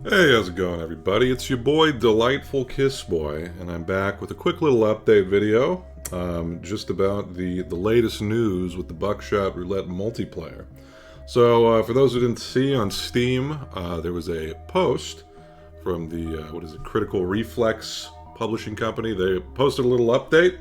Hey, how's it going, everybody? It's your boy, Delightful Kiss Boy, and I'm back with a quick little update video just about the latest news with the Buckshot Roulette multiplayer. So, for those who didn't see on Steam, there was a post from the, Critical Reflex publishing company. They posted a little update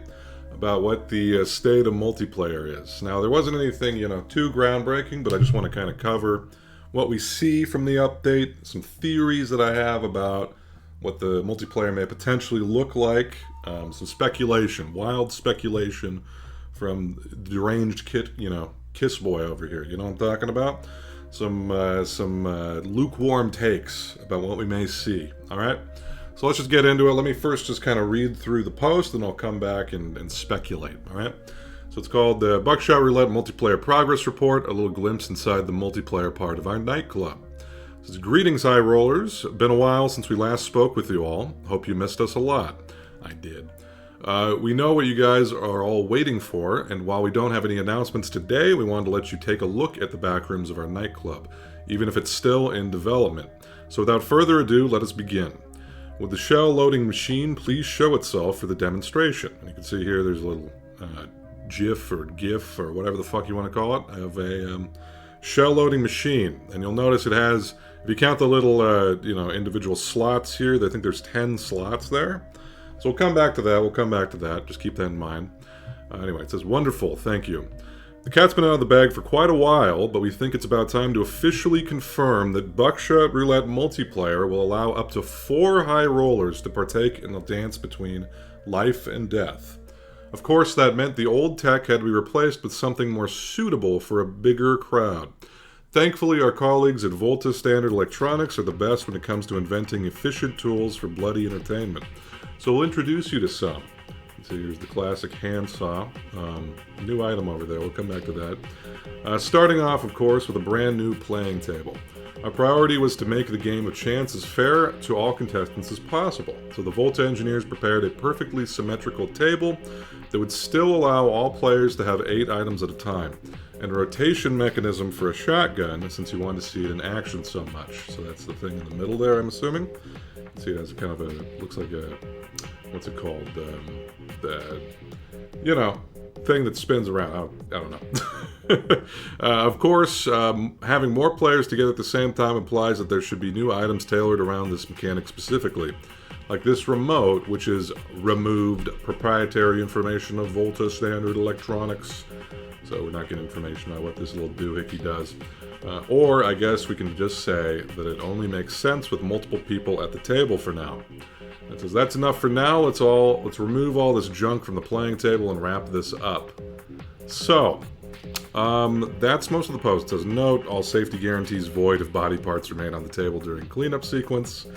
about what the state of multiplayer is. Now, there wasn't anything, too groundbreaking, but I just want to kind of cover what we see from the update, some theories that I have about what the multiplayer may potentially look like, some speculation, wild speculation from deranged Kiss Boy over here. You know what I'm talking about? Some lukewarm takes about what we may see. All right? So let's just get into it. Let me first just kind of read through the post, and I'll come back and speculate. All right? So it's called the Buckshot Roulette Multiplayer Progress Report, a little glimpse inside the multiplayer part of our nightclub. It says, greetings, high rollers. Been a while since we last spoke with you all. Hope you missed us a lot. I did. We know what you guys are all waiting for, and while we don't have any announcements today, we wanted to let you take a look at the back rooms of our nightclub, even if it's still in development. So without further ado, let us begin. Would the shell loading machine please show itself for the demonstration? And you can see here there's a little GIF or whatever the fuck you want to call it, of a shell loading machine. And you'll notice it has, if you count the little individual slots here, I think there's 10 slots there. So we'll come back to that. Just keep that in mind. Anyway, it says, wonderful, thank you. The cat's been out of the bag for quite a while, but we think it's about time to officially confirm that Buckshot Roulette multiplayer will allow up to 4 high rollers to partake in the dance between life and death. Of course, that meant the old tech had to be replaced with something more suitable for a bigger crowd. Thankfully, our colleagues at Volta Standard Electronics are the best when it comes to inventing efficient tools for bloody entertainment. So we'll introduce you to some. So here's the classic handsaw. New item over there. We'll come back to that. Starting off, of course, with a brand new playing table. Our priority was to make the game of chance as fair to all contestants as possible. So the Volta engineers prepared a perfectly symmetrical table that would still allow all players to have 8 items at a time, and a rotation mechanism for a shotgun, since you wanted to see it in action so much. So that's the thing in the middle there, I'm assuming. See, it has a kind of a, looks like a, what's it called? Thing that spins around. I don't know. Of course, having more players together at the same time implies that there should be new items tailored around this mechanic specifically. Like this remote, which is removed proprietary information of Volta Standard Electronics. So we're not getting information on what this little doohickey does. Or I guess we can just say that it only makes sense with multiple people at the table for now. It says that's enough for now. Let's remove all this junk from the playing table and wrap this up. So, that's most of the post. It says, note, all safety guarantees void if body parts are made on the table during cleanup sequence.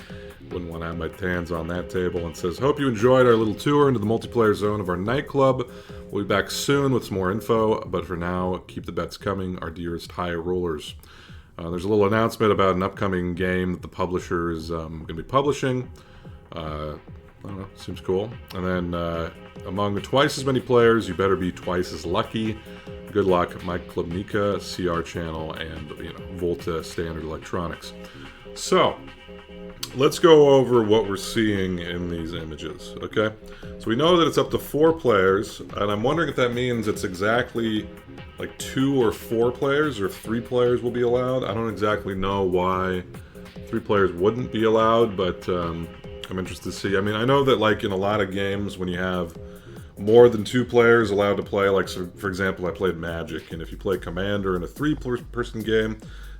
Wouldn't want to have my hands on that table. And it says, hope you enjoyed our little tour into the multiplayer zone of our nightclub. We'll be back soon with some more info, but for now, keep the bets coming, our dearest high rollers. There's a little announcement about an upcoming game that the publisher is going to be publishing. I don't know, seems cool. And then among twice as many players, you better be twice as lucky. Good luck, Mike Klubnika, CR Channel, and Volta Standard Electronics. So, let's go over what we're seeing in these images, okay? So we know that it's up to 4 players, and I'm wondering if that means it's exactly like 2 or 4 players, or if 3 players will be allowed. I don't exactly know why 3 players wouldn't be allowed, but I'm interested to see. I mean, I know that like in a lot of games, when you have more than 2 players allowed to play, like so for example, I played Magic, and if you play Commander in a 3-person game,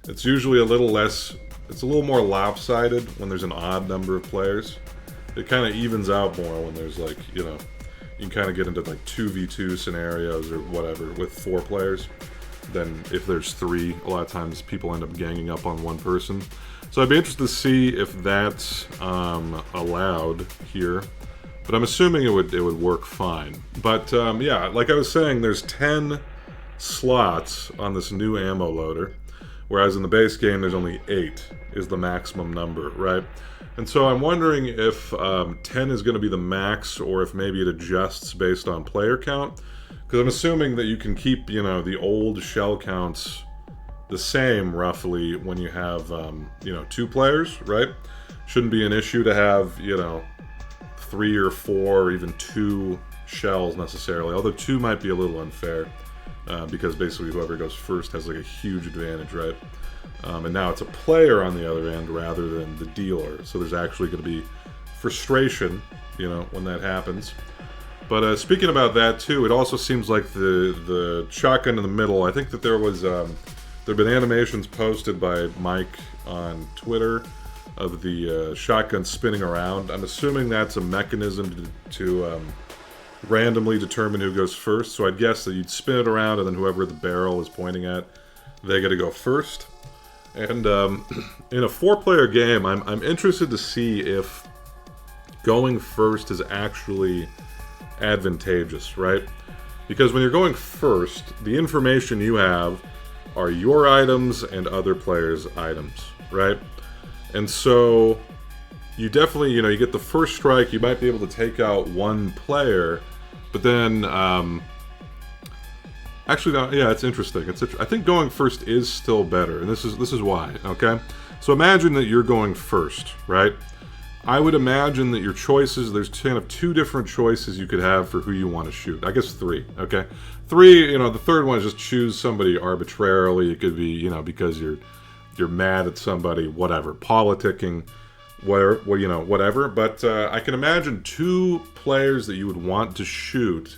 it's usually a little more lopsided when there's an odd number of players. It kind of evens out more when there's like, you can kind of get into like 2v2 scenarios or whatever with 4 players. Then if there's 3, a lot of times people end up ganging up on one person. So I'd be interested to see if that's allowed here. But I'm assuming it would work fine. But yeah, like I was saying, there's 10 slots on this new ammo loader, whereas in the base game there's only 8 is the maximum number, right? And so I'm wondering if 10 is going to be the max, or if maybe it adjusts based on player count. Because I'm assuming that you can keep, the old shell counts the same roughly when you have, you know, 2 players, right? Shouldn't be an issue to have, you know, 3 or 4 or even 2 shells necessarily, although 2 might be a little unfair because basically whoever goes first has like a huge advantage, right? And now it's a player on the other end rather than the dealer, so there's actually going to be frustration, you know, when that happens. But speaking about that too, it also seems like the shotgun in the middle, I think that there have been animations posted by Mike on Twitter of the shotgun spinning around. I'm assuming that's a mechanism to randomly determine who goes first. So I'd guess that you'd spin it around, and then whoever the barrel is pointing at, they get to go first. And in a 4-player game, I'm interested to see if going first is actually advantageous, right? Because when you're going first, the information you have are your items and other players' items, right? And so you definitely, you know, you get the first strike, you might be able to take out 1 player, but then, actually, no, yeah, it's interesting. I think going first is still better, and this is why, okay? So imagine that you're going first, right? I would imagine that your choices, there's kind of 2 different choices you could have for who you want to shoot. I guess 3, okay? 3, you know, the third one is just choose somebody arbitrarily. It could be, you know, because you're mad at somebody, whatever, politicking, whatever, well, you know, whatever. But I can imagine 2 players that you would want to shoot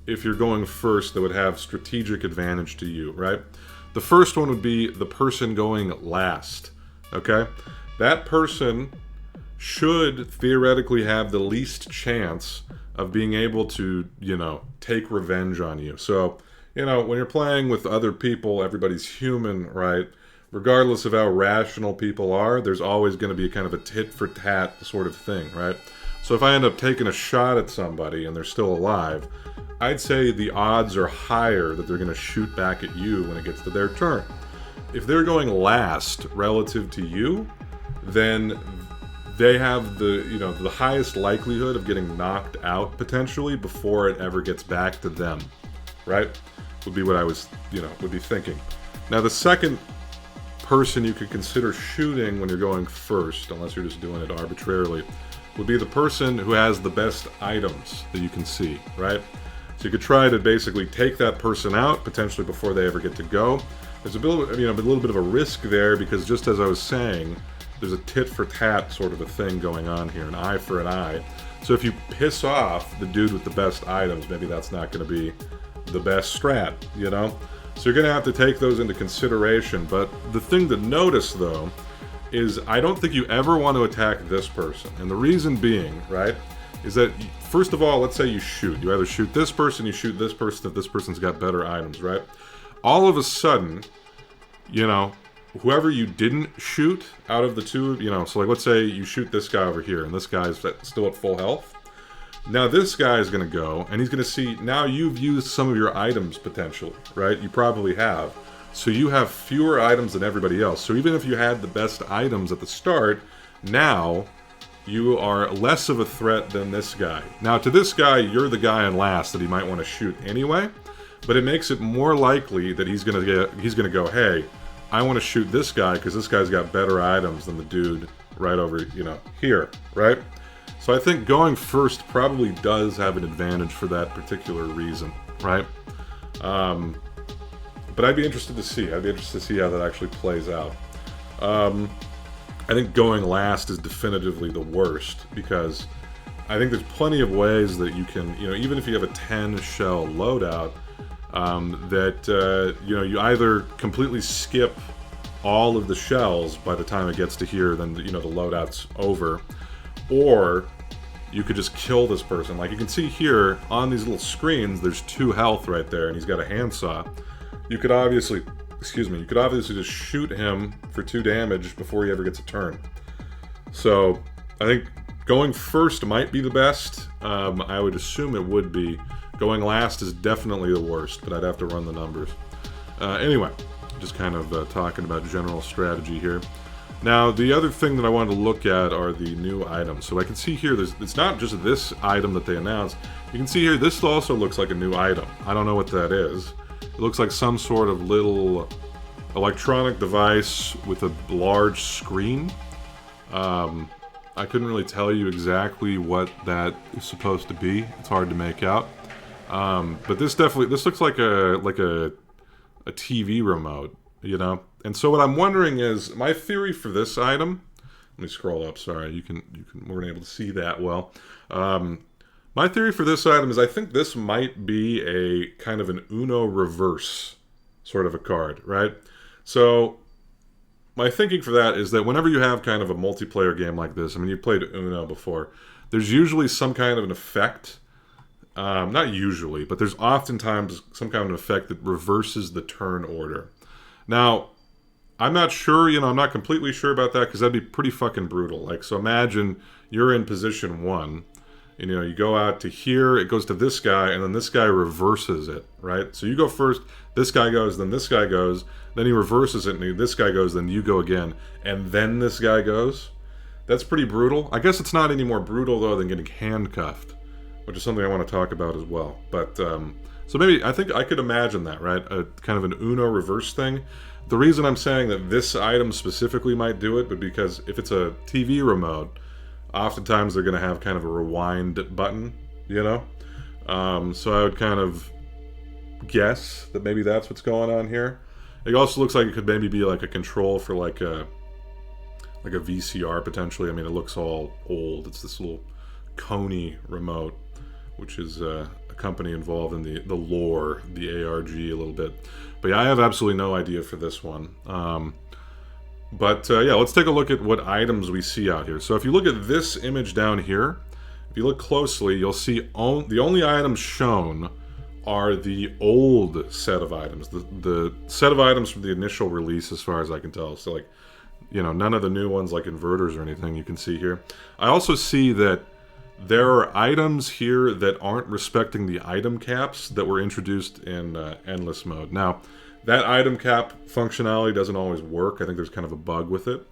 if you're going first that would have strategic advantage to you, right? The first one would be the person going last, okay? That person should theoretically have the least chance of being able to, you know, take revenge on you. So, you know, when you're playing with other people, everybody's human, right? Regardless of how rational people are, there's always going to be kind of a tit-for-tat sort of thing, right? So if I end up taking a shot at somebody and they're still alive, I'd say the odds are higher that they're going to shoot back at you when it gets to their turn. If they're going last relative to you, then they have the, you know, the highest likelihood of getting knocked out potentially before it ever gets back to them, right? Would be what I was, you know, would be thinking. Now the second person you could consider shooting when you're going first, unless you're just doing it arbitrarily, would be the person who has the best items that you can see, right? So you could try to basically take that person out potentially before they ever get to go. There's a little bit of a risk there because, just as I was saying, there's a tit-for-tat sort of a thing going on here, an eye for an eye. So if you piss off the dude with the best items, maybe that's not going to be the best strat, you know? So you're going to have to take those into consideration. But the thing to notice, though, is I don't think you ever want to attack this person. And the reason being, right, is that, first of all, let's say you shoot. You either shoot this person, you shoot this person if this person's got better items, right? All of a sudden, you know, whoever you didn't shoot out of the 2, you know, so like let's say you shoot this guy over here and this guy's still at full health. Now this guy is going to go and he's going to see, now you've used some of your items potentially, right? You probably have. So you have fewer items than everybody else. So even if you had the best items at the start, now you are less of a threat than this guy. Now to this guy, you're the guy in last that he might want to shoot anyway, but it makes it more likely that he's going to go, hey, I want to shoot this guy because this guy's got better items than the dude right over, you know, here, right? So I think going first probably does have an advantage for that particular reason, right? But I'd be interested to see. I'd be interested to see how that actually plays out. I think going last is definitively the worst because I think there's plenty of ways that you can, you know, even if you have a 10 shell loadout, you know, you either completely skip all of the shells by the time it gets to here, then, you know, the loadout's over, or you could just kill this person. Like you can see here on these little screens, there's 2 health right there, and he's got a handsaw. You could obviously, you could obviously just shoot him for 2 damage before he ever gets a turn. So I think going first might be the best. I would assume it would be. Going last is definitely the worst, but I'd have to run the numbers. Anyway, just kind of talking about general strategy here. Now, the other thing that I wanted to look at are the new items. So I can see here, it's not just this item that they announced. You can see here, this also looks like a new item. I don't know what that is. It looks like some sort of little electronic device with a large screen. I couldn't really tell you exactly what that is supposed to be. It's hard to make out. But this looks like a TV remote, you know. And so what I'm wondering is, my theory for this item. Let me scroll up. Sorry, you can weren't able to see that well. My theory for this item is I think this might be a kind of an Uno reverse sort of a card, right? So my thinking for that is that whenever you have kind of a multiplayer game like this, I mean, you've played Uno before, there's usually some kind of an effect. Not usually, but there's oftentimes some kind of effect that reverses the turn order. Now, I'm not sure, I'm not completely sure about that, because that'd be pretty fucking brutal. Like, so imagine you're in position 1, and, you go out to here, it goes to this guy, and then this guy reverses it, right? So you go first, this guy goes, then this guy goes, then he reverses it, and this guy goes, then you go again, and then this guy goes. That's pretty brutal. I guess it's not any more brutal, though, than getting handcuffed, which is something I want to talk about as well. But, so maybe, I think I could imagine that, right? A kind of an Uno reverse thing. The reason I'm saying that this item specifically might do it, but because if it's a TV remote, oftentimes they're going to have kind of a rewind button, So I would kind of guess that maybe that's what's going on here. It also looks like it could maybe be like a control for like a VCR potentially. I mean, it looks all old. It's this little Coney remote, which is a company involved in the lore, the ARG a little bit. But yeah, I have absolutely no idea for this one. Yeah, let's take a look at what items we see out here. So if you look at this image down here, if you look closely, you'll see the only items shown are the old set of items. The set of items from the initial release, as far as I can tell. So like, none of the new ones like inverters or anything you can see here. I also see that there are items here that aren't respecting the item caps that were introduced in endless mode. Now, that item cap functionality doesn't always work. I think there's kind of a bug with it.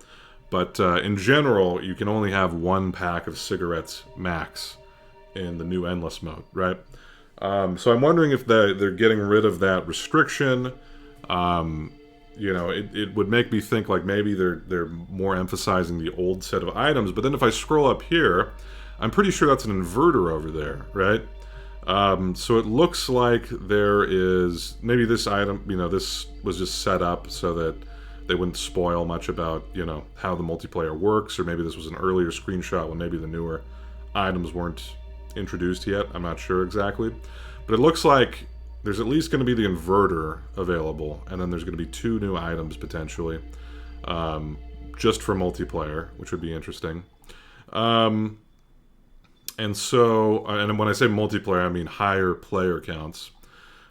But in general, you can only have 1 pack of cigarettes max in the new endless mode, right? So I'm wondering if they're getting rid of that restriction. It would make me think like maybe they're more emphasizing the old set of items. But then if I scroll up here, I'm pretty sure that's an inverter over there, right? So it looks like there is, maybe this item, this was just set up so that they wouldn't spoil much about, how the multiplayer works, or maybe this was an earlier screenshot when maybe the newer items weren't introduced yet. I'm not sure exactly. But it looks like there's at least going to be the inverter available, and then there's going to be 2 new items potentially, just for multiplayer, which would be interesting. And so, and when I say multiplayer, I mean higher player counts.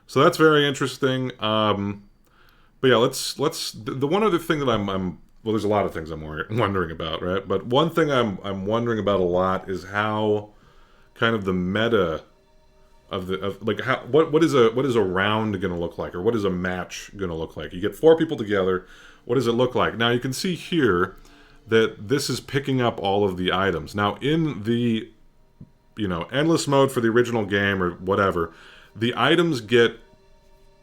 So that's very interesting. But yeah, the one other thing that well, there's a lot of things I'm wondering about, right? But one thing I'm wondering about a lot is how kind of the meta what is a round going to look like, or what is a match going to look like? You get 4 people together. What does it look like? Now you can see here that this is picking up all of the items. Now in the endless mode for the original game or whatever, the items get,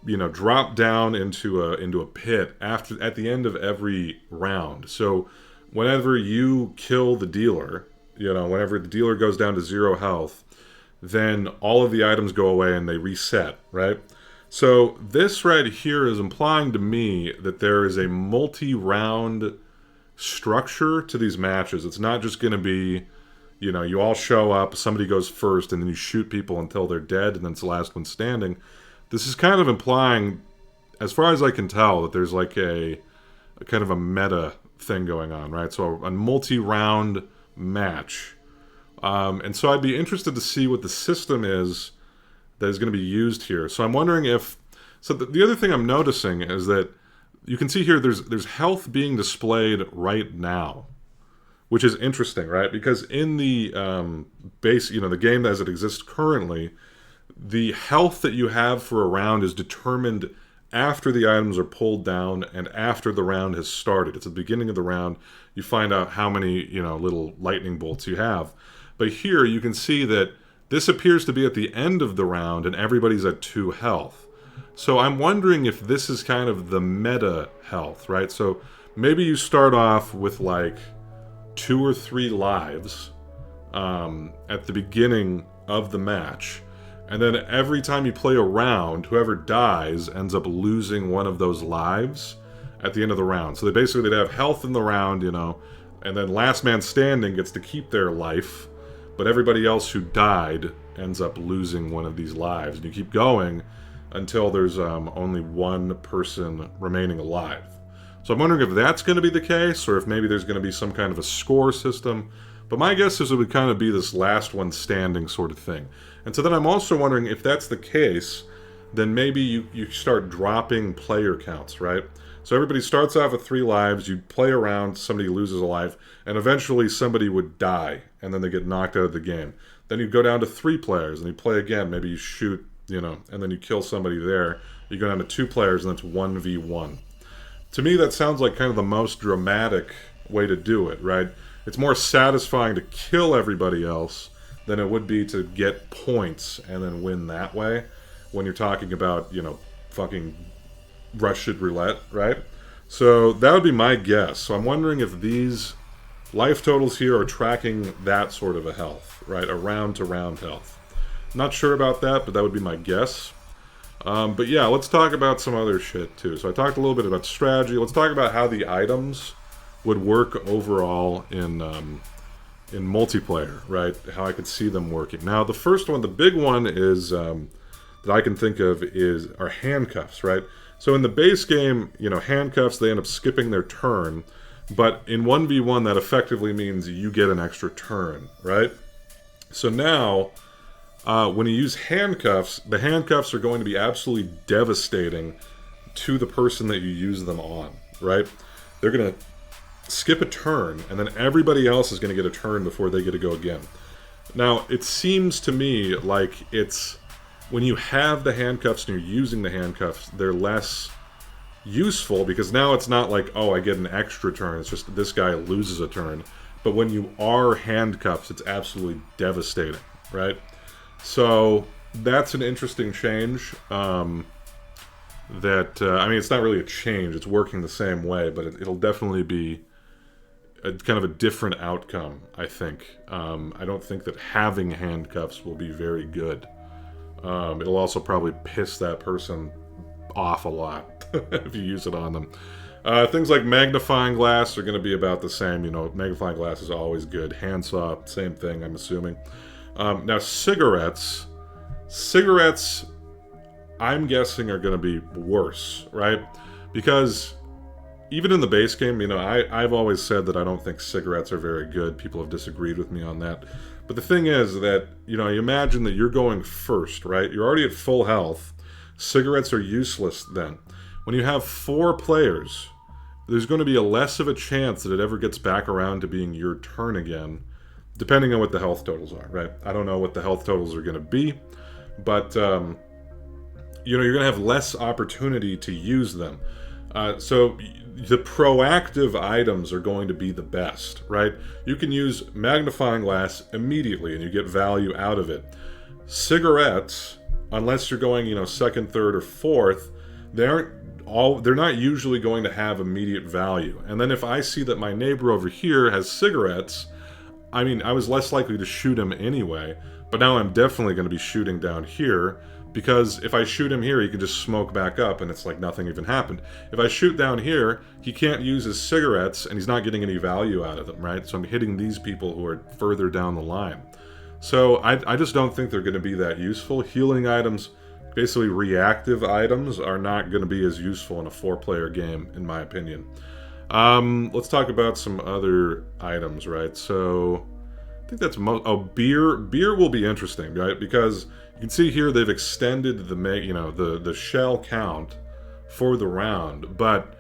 dropped down into a pit at the end of every round. So whenever you kill the dealer, whenever the dealer goes down to 0 health, then all of the items go away and they reset, right? So this right here is implying to me that there is a multi-round structure to these matches. It's not just going to be, you all show up, somebody goes first, and then you shoot people until they're dead, and then it's the last one standing. This is kind of implying, as far as I can tell, that there's like a kind of a meta thing going on, right? So a multi-round match. And so I'd be interested to see what the system is that is going to be used here. So I'm wondering if... So the other thing I'm noticing is that you can see here there's health being displayed right now, which is interesting, right? Because in the base, the game as it exists currently, the health that you have for a round is determined after the items are pulled down and after the round has started. It's at the beginning of the round. You find out how many, little lightning bolts you have. But here you can see that this appears to be at the end of the round and everybody's at 2 health. So I'm wondering if this is kind of the meta health, right? So maybe you start off with like 2 or 3 lives at the beginning of the match, and then every time you play a round, whoever dies ends up losing one of those lives at the end of the round. So they'd have health in the round, you know, and then last man standing gets to keep their life, but everybody else who died ends up losing one of these lives. And you keep going until there's only one person remaining alive. So I'm wondering if that's going to be the case, or if maybe there's going to be some kind of a score system. But my guess is it would kind of be this last one standing sort of thing. And so then I'm also wondering if that's the case, then maybe you start dropping player counts, right? So everybody starts off with 3 lives, you play around, somebody loses a life, and eventually somebody would die, and then they get knocked out of the game. Then you go down to 3 players, and you play again, maybe you shoot, you know, and then you kill somebody there. You go down to 2 players, and that's 1v1. To me, that sounds like kind of the most dramatic way to do it, right? It's more satisfying to kill everybody else than it would be to get points and then win that way when you're talking about, you know, fucking Buckshot Roulette, right? So that would be my guess. So I'm wondering if these life totals here are tracking that sort of a health, right? A round-to-round health. Not sure about that, but that would be my guess. But yeah, let's talk about some other shit too. So I talked a little bit about strategy. Let's talk about how the items would work overall in multiplayer, right? How I could see them working. Now, the first one, the big one is that I can think of are handcuffs, right? So in the base game, you know, handcuffs, they end up skipping their turn, but in 1v1, that effectively means you get an extra turn, right? So now, when you use handcuffs, the handcuffs are going to be absolutely devastating to the person that you use them on, right? They're going to skip a turn, and then everybody else is going to get a turn before they get to go again. Now, it seems to me like it's when you have the handcuffs and you're using the handcuffs, they're less useful because now it's not like, oh, I get an extra turn. It's just this guy loses a turn. But when you are handcuffs, it's absolutely devastating, right? So that's an interesting change. I mean, it's not really a change. It's working the same way, but it'll definitely be kind of a different outcome, I think. I don't think that having handcuffs will be very good. It'll also probably piss that person off a lot if you use it on them. Things like magnifying glass are going to be about the same. You know, magnifying glass is always good. Handsaw, same thing, I'm assuming. Now, cigarettes, I'm guessing are going to be worse, right? Because even in the base game, you know, I've always said that I don't think cigarettes are very good. People have disagreed with me on that. But the thing is that, you know, you imagine that you're going first, right? You're already at full health. Cigarettes are useless then. When you have 4 players, there's going to be less of a chance that it ever gets back around to being your turn again, depending on what the health totals are, right? I don't know what the health totals are going to be, but, you know, you're going to have less opportunity to use them. So the proactive items are going to be the best, right? You can use magnifying glass immediately and you get value out of it. Cigarettes, unless you're going, you know, second, third, or fourth, they're not usually going to have immediate value. And then if I see that my neighbor over here has cigarettes, I mean, I was less likely to shoot him anyway, but now I'm definitely going to be shooting down here, because if I shoot him here, he can just smoke back up and it's like nothing even happened. If I shoot down here, he can't use his cigarettes and he's not getting any value out of them, right? So I'm hitting these people who are further down the line. So I just don't think they're going to be that useful. Healing items, basically reactive items, are not going to be as useful in a 4-player game, in my opinion. Let's talk about some other items, right? So I think that's beer. Beer will be interesting, right? Because you can see here they've extended the shell count for the round, but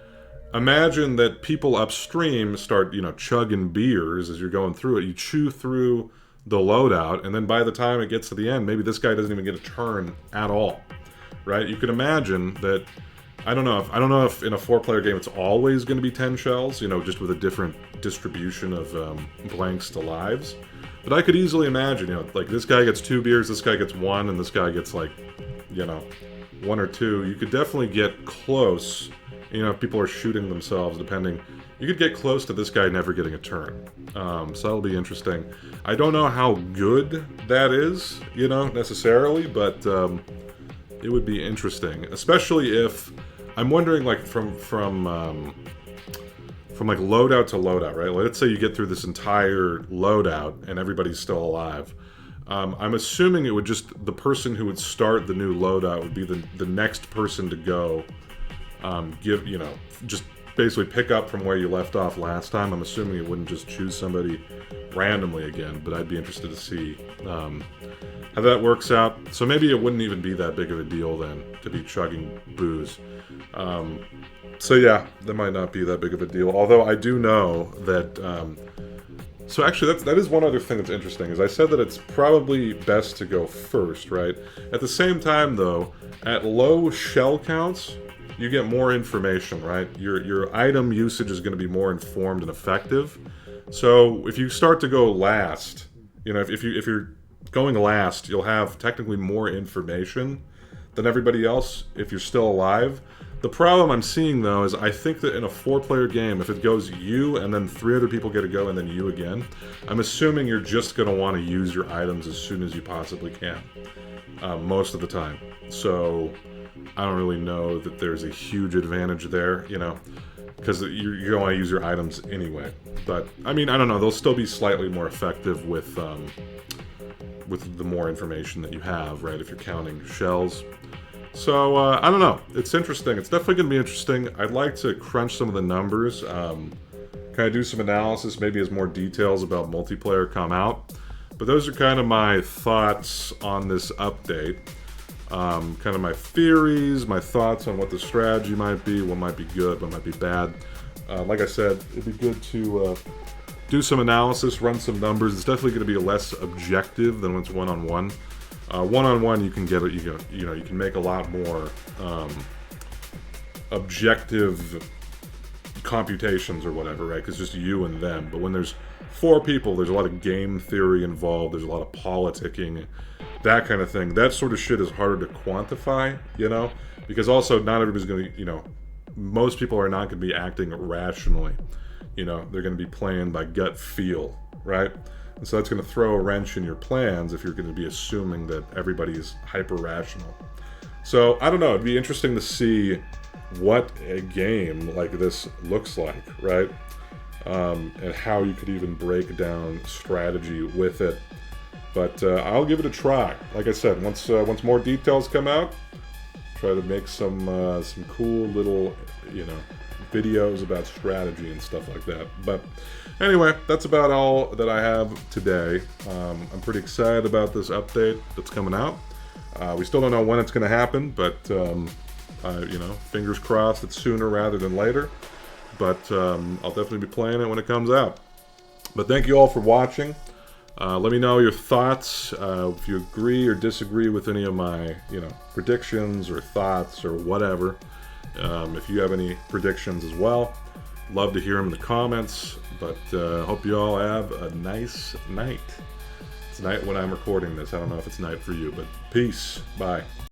imagine that people upstream start, you know, chugging beers as you're going through it. You chew through the loadout, and then by the time it gets to the end, maybe this guy doesn't even get a turn at all, right? You could imagine that. I don't know if in a 4-player game it's always going to be 10 shells, you know, just with a different distribution of blanks to lives. But I could easily imagine, you know, like this guy gets 2 beers, this guy gets 1, and this guy gets, like, you know, 1 or 2, you could definitely get close. You know, if people are shooting themselves, depending, you could get close to this guy never getting a turn. So that'll be interesting. I don't know how good that is, you know, necessarily, but it would be interesting, especially if I'm wondering, like from like loadout to loadout, right? Let's say you get through this entire loadout and everybody's still alive. I'm assuming it would just, the person who would start the new loadout would be the next person to go. Give, you know, just basically pick up from where you left off last time. I'm assuming it wouldn't just choose somebody randomly again, but I'd be interested to see how that works out. So maybe it wouldn't even be that big of a deal then to be chugging booze. So yeah, that might not be that big of a deal. Although I do know that. So actually, that is one other thing that's interesting. Is I said that it's probably best to go first, right? At the same time, though, at low shell counts, you get more information, right? Your item usage is going to be more informed and effective. So if you start to go last, you know, if you're going last, you'll have technically more information than everybody else if you're still alive. The problem I'm seeing, though, is I think that in a 4-player game, if it goes you and then 3 other people get to go and then you again, I'm assuming you're just going to want to use your items as soon as you possibly can, most of the time. So I don't really know that there's a huge advantage there, you know, because you're going to want to use your items anyway. But, I mean, I don't know. They'll still be slightly more effective with the more information that you have, right, if you're counting shells. So, I don't know. It's interesting. It's definitely going to be interesting. I'd like to crunch some of the numbers, kind of do some analysis, maybe as more details about multiplayer come out. But those are kind of my thoughts on this update. Kind of my theories, my thoughts on what the strategy might be, what might be good, what might be bad. Like I said, it'd be good to do some analysis, run some numbers. It's definitely going to be less objective than when it's one-on-one. One-on-one, you can get it. You know, you can make a lot more objective computations or whatever, right? Because just you and them. But when there's 4 people, there's a lot of game theory involved. There's a lot of politicking, that kind of thing. That sort of shit is harder to quantify, you know, because also not everybody's going to, you know, most people are not going to be acting rationally. You know, they're going to be playing by gut feel, right? And so that's going to throw a wrench in your plans if you're going to be assuming that everybody's hyper-rational. So, I don't know. It'd be interesting to see what a game like this looks like, right? And how you could even break down strategy with it. But I'll give it a try. Like I said, once more details come out, try to make some cool little, you know, videos about strategy and stuff like that. But anyway, that's about all that I have today. I'm pretty excited about this update that's coming out. We still don't know when it's going to happen, but you know, fingers crossed it's sooner rather than later. But I'll definitely be playing it when it comes out. But thank you all for watching. Let me know your thoughts, if you agree or disagree with any of my, you know, predictions or thoughts or whatever. If you have any predictions as well, love to hear them in the comments. But hope you all have a nice night. It's night when I'm recording this. I don't know if it's night for you, but peace. Bye.